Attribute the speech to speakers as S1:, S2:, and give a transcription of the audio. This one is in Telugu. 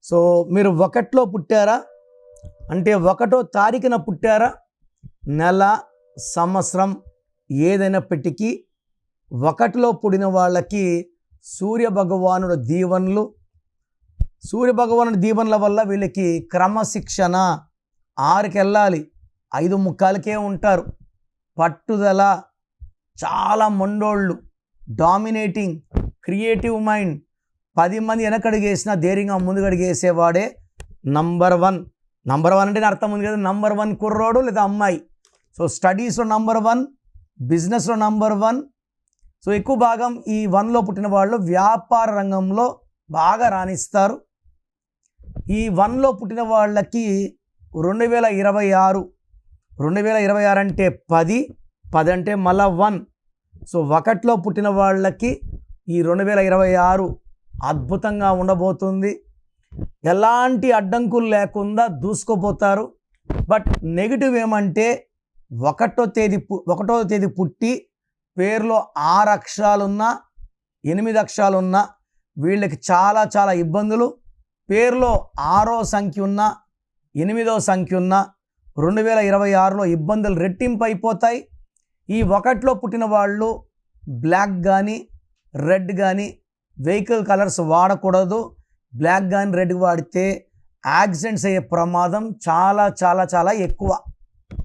S1: సో మీరు ఒకటిలో పుట్టారా అంటే 1వ తారీఖున పుట్టారా, నెల సంవత్సరం ఏదైనప్పటికీ 1లో పుట్టిన వాళ్ళకి సూర్యభగవానుడు దీవెనల వల్ల వీళ్ళకి క్రమశిక్షణ, 6కి వెళ్ళాలి 5:45కే ఉంటారు, పట్టుదల, చాలా మొండోళ్ళు, డామినేటింగ్, క్రియేటివ్ మైండ్, 10 మంది వెనకడుగేసినా ధైర్యంగా ముందుగడిగేసేవాడే నంబర్ 1. నంబర్ 1 అంటే అర్థం ఉంది కదా, నంబర్ 1 కుర్రోడు లేదా అమ్మాయి. సో స్టడీస్లో నంబర్ 1, బిజినెస్లో నంబర్ 1. సో ఎక్కువ భాగం ఈ 1లో పుట్టిన వాళ్ళు వ్యాపార రంగంలో బాగా రాణిస్తారు. ఈ 1లో పుట్టిన వాళ్ళకి 2026 అంటే 10 అంటే మళ్ళా 1. సో 1లో పుట్టిన వాళ్ళకి ఈ 2026 అద్భుతంగా ఉండబోతుంది. ఎలాంటి అడ్డంకులు లేకుండా దూసుకుపోతారు. బట్ నెగిటివ్ ఏమంటే 1వ తేదీ పుట్టి పేరులో 6 అక్షరాలున్నా 8 అక్షరాలున్నా వీళ్ళకి చాలా చాలా ఇబ్బందులు. పేరులో 6వ సంఖ్య ఉన్నా 8వ సంఖ్య ఉన్నా 2026లో ఇబ్బందులు రెట్టింపు అయిపోతాయి. ఈ 1లో పుట్టిన వాళ్ళు బ్లాక్ కానీ రెడ్ కానీ వెహికల్ కలర్స్ వాడకూడదు. బ్లాక్ కానీ రెడ్ వాడితే యాక్సిడెంట్స్ అయ్యే ప్రమాదం చాలా చాలా చాలా ఎక్కువ.